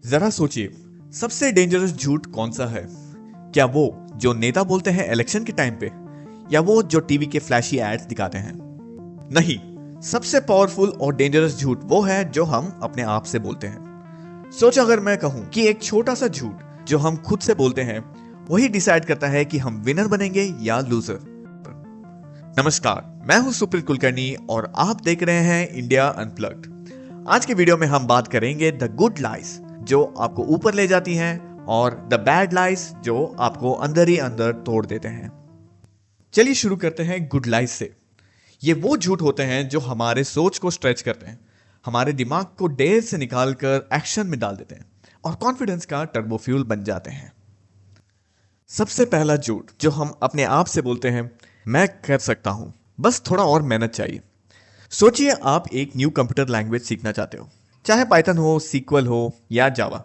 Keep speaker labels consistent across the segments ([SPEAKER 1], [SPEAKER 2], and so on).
[SPEAKER 1] जरा सोचिए, सबसे डेंजरस झूठ कौन सा है? क्या वो जो नेता बोलते हैं इलेक्शन के टाइम पे, या वो जो टीवी के फ्लैशी एड्स दिखाते हैं? नहीं, सबसे पावरफुल और डेंजरस झूठ वो है जो हम अपने आप से बोलते हैं। सोचो, अगर मैं कहूं कि एक छोटा सा झूठ जो हम खुद से बोलते हैं वही डिसाइड करता है कि हम विनर बनेंगे या लूजर। नमस्कार, मैं हूं सुप्रीत कुलकर्णी और आप देख रहे हैं इंडिया अनप्लग्ड। आज के वीडियो में हम बात करेंगे द गुड लाइस जो आपको ऊपर ले जाती हैं और द बैड लाइस जो आपको अंदर ही अंदर तोड़ देते हैं। चलिए शुरू करते हैं गुड लाइस से। ये वो झूठ होते हैं जो हमारे सोच को स्ट्रेच करते हैं, हमारे दिमाग को डेर से निकालकर एक्शन में डाल देते हैं और कॉन्फिडेंस का टर्बो फ्यूल बन जाते हैं। सबसे पहला झूठ जो हम अपने आप से बोलते हैं, मैं कर सकता हूं, बस थोड़ा और मेहनत चाहिए। सोचिए, आप एक न्यू कंप्यूटर लैंग्वेज सीखना चाहते हो, चाहे पाइथन हो, सीक्वल हो या जावा।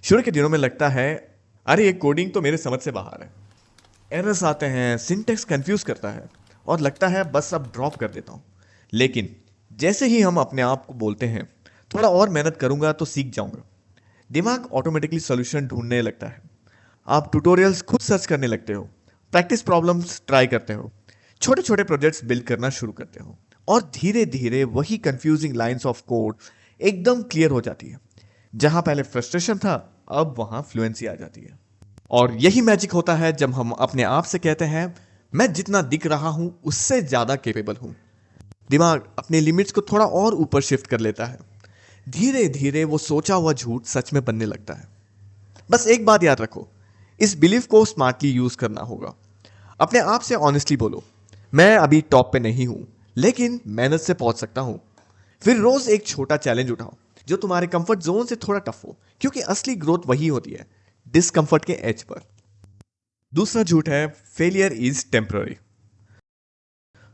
[SPEAKER 1] शुरू के दिनों में लगता है अरे ये कोडिंग तो मेरे समझ से बाहर है, एरर्स आते हैं, सिंटेक्स कंफ्यूज करता है और लगता है बस अब ड्रॉप कर देता हूं। लेकिन जैसे ही हम अपने आप को बोलते हैं थोड़ा और मेहनत करूंगा तो सीख जाऊंगा, दिमाग ऑटोमेटिकली सॉल्यूशन ढूंढने लगता है। आप ट्यूटोरियल्स खुद सर्च करने लगते हो, प्रैक्टिस प्रॉब्लम्स ट्राई करते हो, छोटे छोटे प्रोजेक्ट्स बिल्ड करना शुरू करते हो और धीरे धीरे वही कंफ्यूजिंग लाइंस ऑफ कोड एकदम क्लियर हो जाती है। जहां पहले फ्रस्ट्रेशन था, अब वहां फ्लुएंसी आ जाती है। और यही मैजिक होता है जब हम अपने आप से कहते हैं मैं जितना दिख रहा हूं उससे ज्यादा कैपेबल हूं। दिमाग अपने लिमिट्स को थोड़ा और ऊपर शिफ्ट कर लेता है। धीरे धीरे वो सोचा हुआ झूठ सच में बनने लगता है। बस एक बात याद रखो, इस बिलीफ को स्मार्टली यूज करना होगा। अपने आप से ऑनेस्टली बोलो, मैं अभी टॉप पे नहीं हूं लेकिन मेहनत से पहुंच सकता हूं। फिर रोज एक छोटा चैलेंज उठाओ जो तुम्हारे कंफर्ट जोन से थोड़ा टफ हो, क्योंकि असली ग्रोथ वही होती है, डिस्कंफर्ट के एज पर। दूसरा झूठ है फेलियर इज टेम्पररी।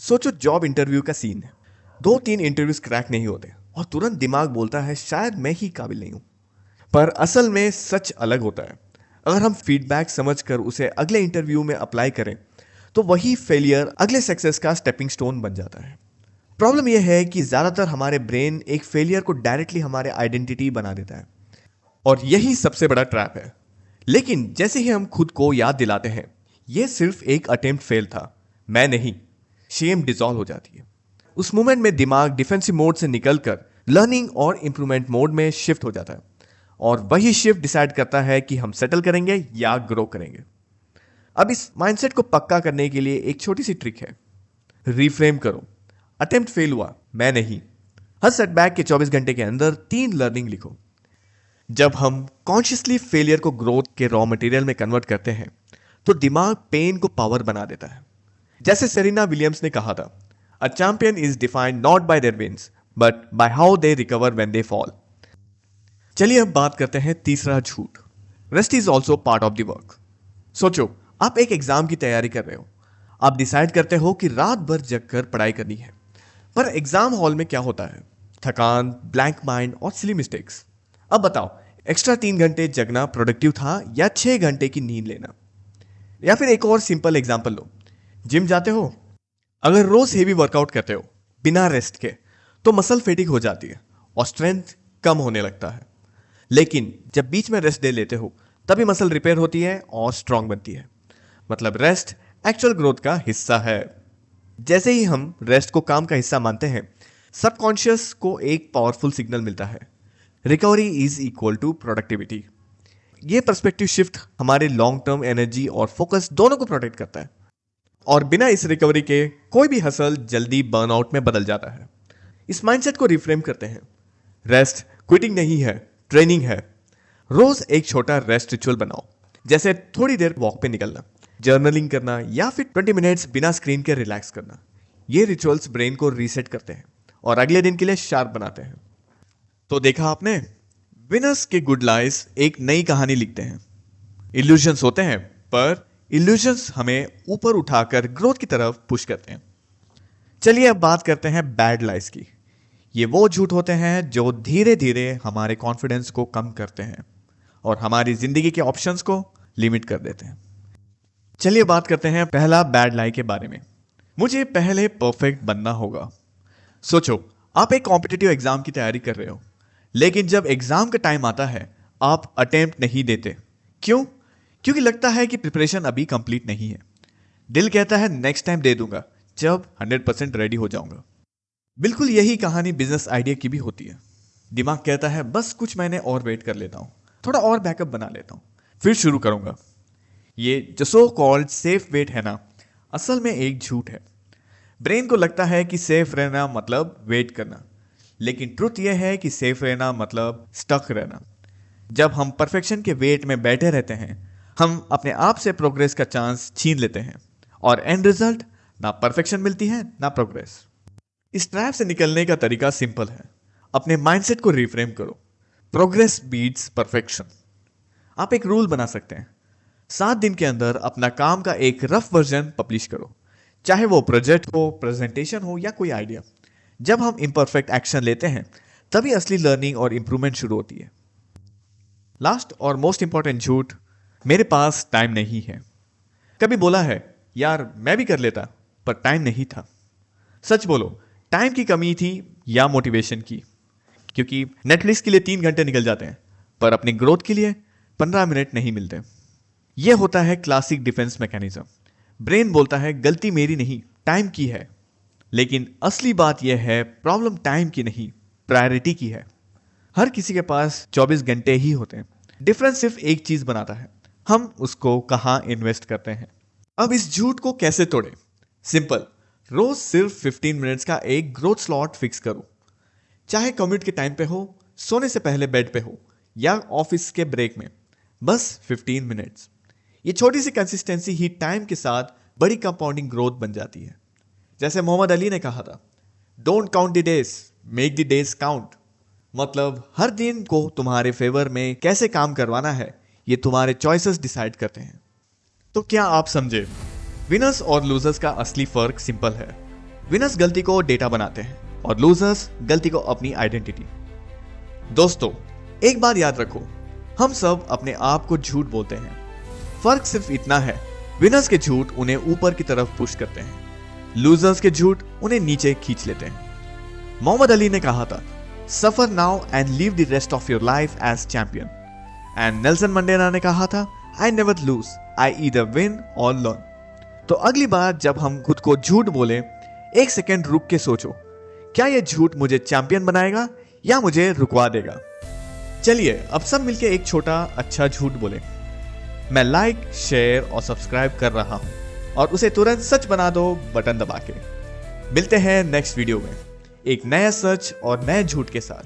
[SPEAKER 1] सोचो, जॉब इंटरव्यू का सीन है, 2-3 इंटरव्यूज क्रैक नहीं होते और तुरंत दिमाग बोलता है शायद मैं ही काबिल नहीं हूं। पर असल में सच अलग होता है। अगर हम फीडबैक समझकर उसे अगले इंटरव्यू में अप्लाई करें तो वही फेलियर अगले सक्सेस का स्टेपिंग स्टोन बन जाता है। प्रॉब्लम यह है कि ज्यादातर हमारे ब्रेन एक फेलियर को डायरेक्टली हमारे आइडेंटिटी बना देता है और यही सबसे बड़ा ट्रैप है। लेकिन जैसे ही हम खुद को याद दिलाते हैं यह सिर्फ एक अटेम्प्ट फेल था, मैं नहीं, शेम डिसॉल्व हो जाती है। उस मोमेंट में दिमाग डिफेंसिव मोड से निकलकर लर्निंग और इंप्रूवमेंट मोड में शिफ्ट हो जाता है और वही शिफ्ट डिसाइड करता है कि हम सेटल करेंगे या ग्रो करेंगे। अब इस माइंडसेट को पक्का करने के लिए एक छोटी सी ट्रिक है, रिफ्रेम करो। अटेम्प्ट फेल हुआ, मैं नहीं। हर सेटबैक के 24 घंटे के अंदर 3 लर्निंग लिखो। जब हम कॉन्शियसली फेलियर को ग्रोथ के रॉ मटेरियल में कन्वर्ट करते हैं तो दिमाग पेन को पावर बना देता है। जैसे सेरेना विलियम्स ने कहा था, a champion is defined not by their wins but by how they recover when they fall. चलिए अब बात करते हैं तीसरा झूठ, rest is also part of the work. सोचो, आप एक एग्जाम की तैयारी कर रहे हो, आप डिसाइड करते हो कि रात भर जगकर पढ़ाई करनी है, पर एग्जाम हॉल में क्या होता है, थकान, ब्लैंक माइंड और सिली मिस्टेक्स। अब बताओ, एक्स्ट्रा 3 घंटे जगना प्रोडक्टिव था या 6 घंटे की नींद लेना? या फिर एक और सिंपल एग्जांपल लो, जिम जाते हो, अगर रोज हेवी वर्कआउट करते हो बिना रेस्ट के तो मसल फेटिक हो जाती है और स्ट्रेंथ कम होने लगता है। लेकिन जब बीच में रेस्ट दे लेते हो तभी मसल रिपेयर होती है और स्ट्रांग बनती है। मतलब रेस्ट एक्चुअल ग्रोथ का हिस्सा है। जैसे ही हम रेस्ट को काम का हिस्सा मानते हैं, सबकॉन्शियस को एक पावरफुल सिग्नल मिलता है, recovery is equal to productivity. ये पर्सपेक्टिव शिफ्ट हमारे लॉन्ग टर्म एनर्जी और फोकस दोनों को प्रोटेक्ट करता है और बिना इस रिकवरी के कोई भी हसल जल्दी बर्नआउट में बदल जाता है। इस माइंडसेट को रिफ्रेम करते हैं, रेस्ट क्विटिंग नहीं है, ट्रेनिंग है। रोज एक छोटा रेस्ट रिचुअल बनाओ, जैसे थोड़ी देर वॉक पे निकलना, जर्नलिंग करना या फिर 20 मिनट्स बिना स्क्रीन के रिलैक्स करना। ये रिचुअल्स ब्रेन को रीसेट करते हैं और अगले दिन के लिए शार्प बनाते हैं। तो देखा आपने, विनर्स के गुड लाइस एक नई कहानी लिखते हैं। इल्यूजन्स होते हैं पर इल्यूजन्स हमें ऊपर उठाकर ग्रोथ की तरफ पुश करते हैं। चलिए अब बात करते हैं बैड लाइस की। ये वो झूठ होते हैं जो धीरे धीरे हमारे कॉन्फिडेंस को कम करते हैं और हमारी जिंदगी के ऑप्शंस को लिमिट कर देते हैं। चलिए बात करते हैं पहला बैड लाई के बारे में, मुझे पहले परफेक्ट बनना होगा। सोचो, आप एक कॉम्पिटिटिव एग्जाम की तैयारी कर रहे हो, लेकिन जब एग्जाम का टाइम आता है आप अटेम्प्ट नहीं देते। क्यों? क्योंकि लगता है कि प्रिपरेशन अभी कंप्लीट नहीं है। दिल कहता है नेक्स्ट टाइम दे दूंगा जब 100% रेडी हो जाऊंगा। बिल्कुल यही कहानी बिजनेस आइडिया की भी होती है। दिमाग कहता है बस कुछ महीने और वेट कर लेता हूं, थोड़ा और बैकअप बना लेता हूं, फिर शुरू करूंगा। ये जो सो कॉल्ड सेफ वेट है ना, असल में एक झूठ है। ब्रेन को लगता है कि सेफ रहना मतलब वेट करना, लेकिन ट्रुथ यह है कि सेफ रहना मतलब स्टक रहना। जब हम परफेक्शन के वेट में बैठे रहते हैं, हम अपने आप से प्रोग्रेस का चांस छीन लेते हैं, और एंड रिजल्ट ना परफेक्शन मिलती है ना प्रोग्रेस। इस ट्रैप से निकलने का तरीका सिंपल है। अपने माइंडसेट को रिफ्रेम करो। Progress beats perfection. आप एक रूल बना सकते हैं, 7 दिन के अंदर अपना काम का एक रफ वर्जन पब्लिश करो, चाहे वो प्रोजेक्ट हो, प्रेजेंटेशन हो या कोई आइडिया। जब हम इम्परफेक्ट एक्शन लेते हैं, तभी असली लर्निंग और इंप्रूवमेंट शुरू होती है। लास्ट और मोस्ट इंपॉर्टेंट झूठ, मेरे पास टाइम नहीं है। कभी बोला है यार मैं भी कर लेता, पर टाइम नहीं था। सच बोलो, टाइम की कमी थी या मोटिवेशन की? क्योंकि नेटफ्लिक्स के लिए 3 घंटे निकल जाते हैं, पर अपनी ग्रोथ के लिए 15 मिनट नहीं मिलते। यह होता है क्लासिक डिफेंस मैकेनिज्म। ब्रेन बोलता है गलती मेरी नहीं, टाइम की है। लेकिन असली बात यह है, प्रॉब्लम टाइम की नहीं, प्रायोरिटी की है। हर किसी के पास 24 घंटे ही होते हैं। डिफरेंस सिर्फ एक चीज बनाता है, हम उसको कहां इन्वेस्ट करते हैं। अब इस झूठ को कैसे तोड़े? सिंपल, रोज सिर्फ 15 मिनट्स का एक ग्रोथ स्लॉट फिक्स करो। चाहे कम्यूट के टाइम पे हो, सोने से पहले बेड पे हो, या ऑफिस के ब्रेक में, बस 15 मिनट्स। ये छोटी सी कंसिस्टेंसी ही टाइम के साथ बड़ी कंपाउंडिंग ग्रोथ बन जाती है। जैसे मोहम्मद अली ने कहा था, don't count the days, make the days count. मतलब हर दिन को तुम्हारे फेवर में कैसे काम करवाना है, ये तुम्हारे चॉइसेस डिसाइड करते हैं। तो क्या आप समझे? विनर्स और लूजर्स का असली फर्क सिंपल है। विनर्स गलती को डेटा बनाते हैं और लूजर्स गलती को अपनी आइडेंटिटी। दोस्तों, एक बात याद रखो, हम सब अपने आप को झूठ बोलते हैं। फर्क सिर्फ इतना है, विनर्स के झूठ उन्हें ऊपर की तरफ पुश करते हैं, लूजर्स के झूठ उन्हें नीचे खींच लेते हैं। मोहम्मद अली ने कहा था, suffer now and live the rest of your life as champion. And Nelson Mandela ने कहा था, I never lose, I either win or learn. तो अगली बार जब हम खुद को झूठ बोले, एक सेकेंड रुक के सोचो, क्या यह झूठ मुझे चैंपियन बनाएगा या मुझे रुकवा देगा? चलिए अब सब मिलके एक छोटा अच्छा झूठ बोले। मैं लाइक, शेयर और सब्सक्राइब कर रहा हूं, और उसे तुरंत सच बना दो बटन दबा के। मिलते हैं नेक्स्ट वीडियो में एक नया सच और नए झूठ के साथ।